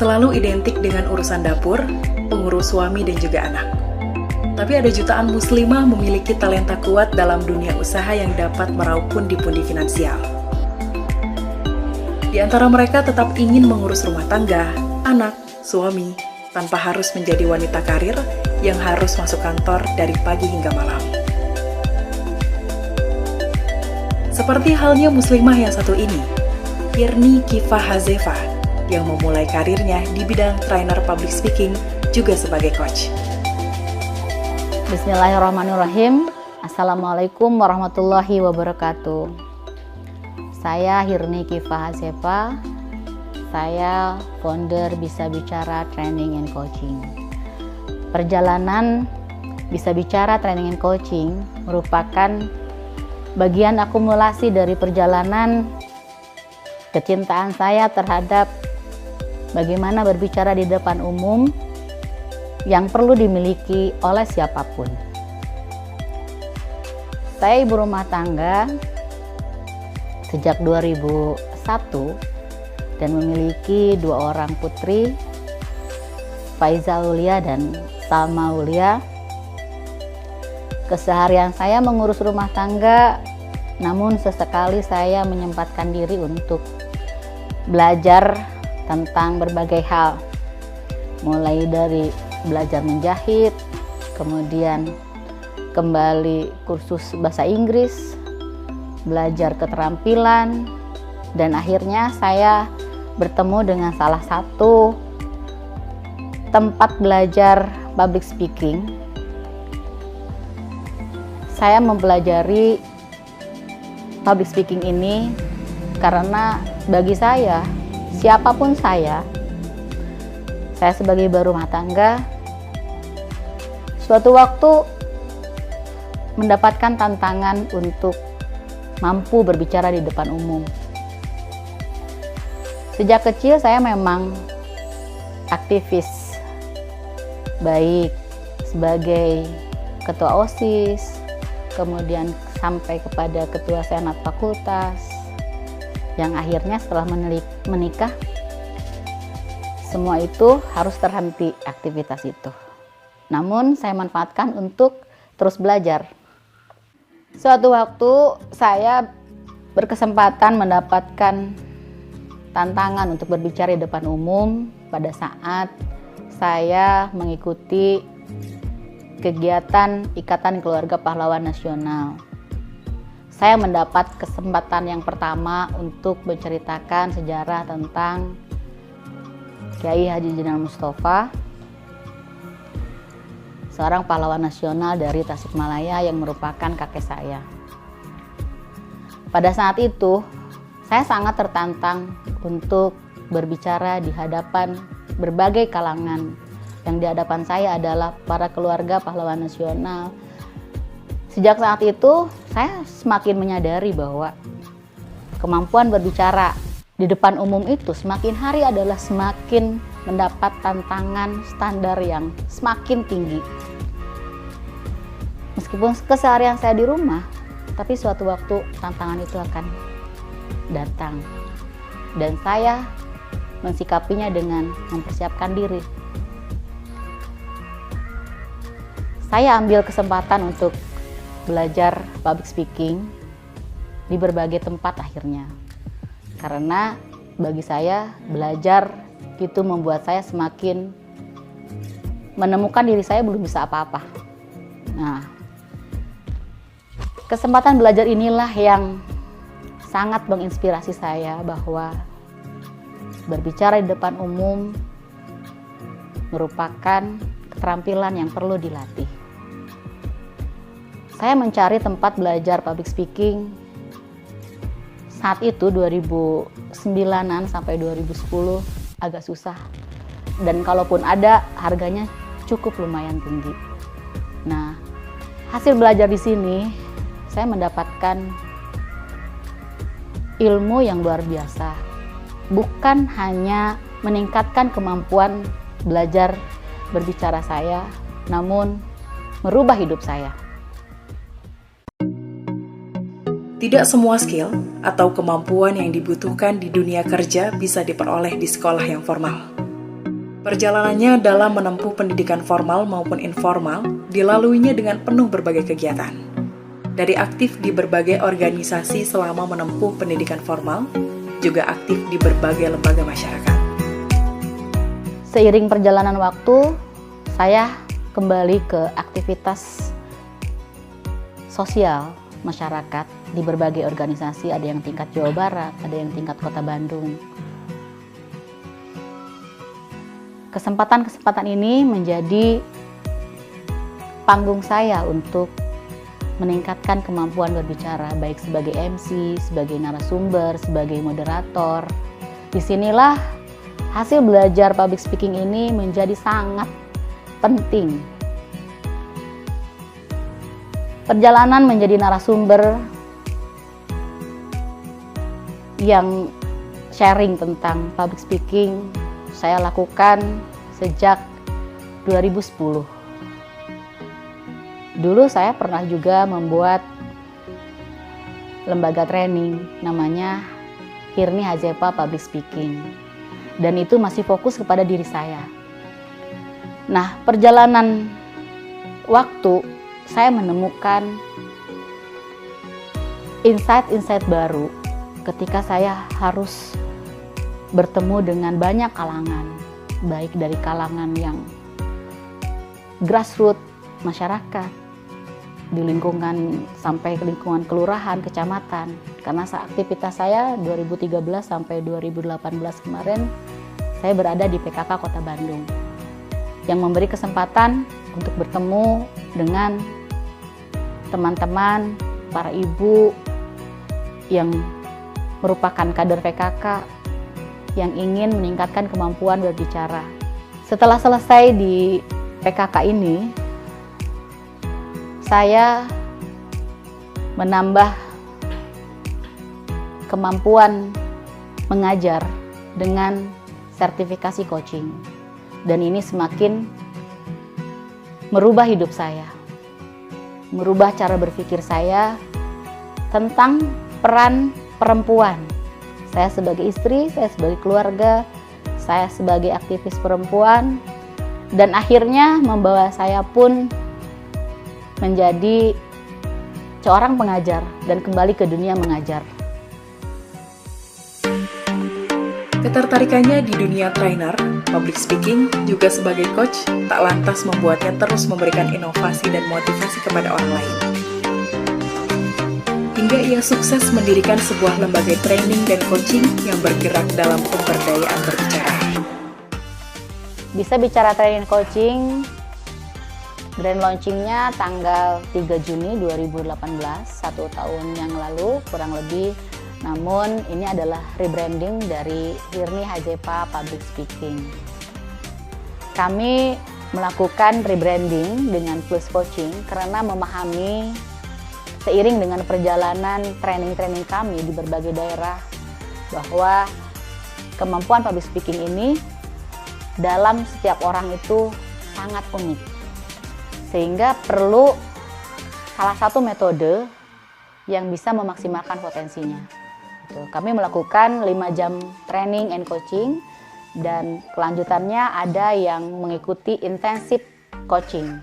selalu identik dengan urusan dapur, pengurus suami dan juga anak. Tapi ada jutaan muslimah memiliki talenta kuat dalam dunia usaha yang dapat meraup pundi-pundi finansial. Di antara mereka tetap ingin mengurus rumah tangga, anak, suami, tanpa harus menjadi wanita karir yang harus masuk kantor dari pagi hingga malam. Seperti halnya muslimah yang satu ini, Hirni Kifah Hazefa, yang memulai karirnya di bidang trainer public speaking juga sebagai coach. Bismillahirrahmanirrahim. Assalamualaikum warahmatullahi wabarakatuh. Saya Hirni Kifah Hazefa. Saya founder Bisa Bicara Training and Coaching. Perjalanan Bisa Bicara Training and Coaching merupakan bagian akumulasi dari perjalanan kecintaan saya terhadap bagaimana berbicara di depan umum yang perlu dimiliki oleh siapapun. Saya ibu rumah tangga sejak 2001 dan memiliki 2 orang putri, Faiza Aulia dan Salma Aulia. Keseharian saya mengurus rumah tangga, namun sesekali saya menyempatkan diri untuk belajar tentang berbagai hal, mulai dari belajar menjahit, kemudian kembali kursus bahasa Inggris, belajar keterampilan, dan akhirnya saya bertemu dengan salah satu tempat belajar public speaking. Saya mempelajari public speaking ini karena bagi saya, siapapun saya sebagai ibu rumah tangga, suatu waktu mendapatkan tantangan untuk mampu berbicara di depan umum. Sejak kecil saya memang aktivis, baik sebagai ketua OSIS, kemudian sampai kepada ketua senat fakultas, yang akhirnya setelah menikah, semua itu harus terhenti aktivitas itu. Namun saya manfaatkan untuk terus belajar. Suatu waktu saya berkesempatan mendapatkan tantangan untuk berbicara di depan umum pada saat saya mengikuti kegiatan Ikatan Keluarga Pahlawan Nasional. Saya mendapat kesempatan yang pertama untuk menceritakan sejarah tentang Kiai Haji Jenderal Mustafa, seorang pahlawan nasional dari Tasikmalaya yang merupakan kakek saya. Pada saat itu, saya sangat tertantang untuk berbicara di hadapan berbagai kalangan. Yang di hadapan saya adalah para keluarga pahlawan nasional. Sejak saat itu, saya semakin menyadari bahwa kemampuan berbicara di depan umum itu semakin hari adalah semakin mendapat tantangan standar yang semakin tinggi. Meskipun keseharian saya di rumah, tapi suatu waktu tantangan itu akan datang. Dan saya mensikapinya dengan mempersiapkan diri. Saya ambil kesempatan untuk belajar public speaking di berbagai tempat akhirnya. Karena bagi saya belajar itu membuat saya semakin menemukan diri saya belum bisa apa-apa. Nah, kesempatan belajar inilah yang sangat menginspirasi saya bahwa berbicara di depan umum merupakan keterampilan yang perlu dilatih. Saya mencari tempat belajar public speaking saat itu 2009-an sampai 2010 agak susah. Dan kalaupun ada, harganya cukup lumayan tinggi. Nah, hasil belajar di sini, saya mendapatkan ilmu yang luar biasa. Bukan hanya meningkatkan kemampuan belajar berbicara saya, namun merubah hidup saya. Tidak semua skill atau kemampuan yang dibutuhkan di dunia kerja bisa diperoleh di sekolah yang formal. Perjalanannya dalam menempuh pendidikan formal maupun informal dilaluinya dengan penuh berbagai kegiatan. Dari aktif di berbagai organisasi selama menempuh pendidikan formal, juga aktif di berbagai lembaga masyarakat. Seiring perjalanan waktu, saya kembali ke aktivitas sosial masyarakat di berbagai organisasi, ada yang tingkat Jawa Barat, ada yang tingkat Kota Bandung. Kesempatan-kesempatan ini menjadi panggung saya untuk meningkatkan kemampuan berbicara, baik sebagai MC, sebagai narasumber, sebagai moderator. Disinilah hasil belajar public speaking ini menjadi sangat penting. Perjalanan menjadi narasumber yang sharing tentang public speaking saya lakukan sejak 2010. Dulu saya pernah juga membuat lembaga training namanya Hirni Hazepa Public Speaking. Dan itu masih fokus kepada diri saya. Nah, perjalanan waktu saya menemukan insight-insight baru ketika saya harus bertemu dengan banyak kalangan, baik dari kalangan yang grassroots masyarakat, di lingkungan sampai ke lingkungan kelurahan, kecamatan. Karena aktivitas saya 2013 sampai 2018 kemarin, saya berada di PKK Kota Bandung, yang memberi kesempatan untuk bertemu dengan teman-teman, para ibu yang merupakan kader PKK, yang ingin meningkatkan kemampuan berbicara. Setelah selesai di PKK ini, saya menambah kemampuan mengajar dengan sertifikasi coaching. Dan ini semakin merubah hidup saya, merubah cara berpikir saya tentang peran perempuan. Saya sebagai istri, saya sebagai keluarga, saya sebagai aktivis perempuan, dan akhirnya membawa saya pun menjadi seorang pengajar dan kembali ke dunia mengajar. Ketertarikannya di dunia trainer, public speaking, juga sebagai coach, tak lantas membuatnya terus memberikan inovasi dan motivasi kepada orang lain. Hingga ia sukses mendirikan sebuah lembaga training dan coaching yang bergerak dalam pemberdayaan berbicara. Bisa Bicara Training Coaching, grand launchingnya tanggal 3 Juni 2018, 1 tahun yang lalu kurang lebih. Namun ini adalah rebranding dari Hirni Hazepa Public Speaking. Kami melakukan rebranding dengan Plus Coaching karena memahami seiring dengan perjalanan training-training kami di berbagai daerah bahwa kemampuan public speaking ini dalam setiap orang itu sangat unik. Sehingga perlu salah satu metode yang bisa memaksimalkan potensinya. Kami melakukan 5 jam training and coaching dan kelanjutannya ada yang mengikuti intensif coaching.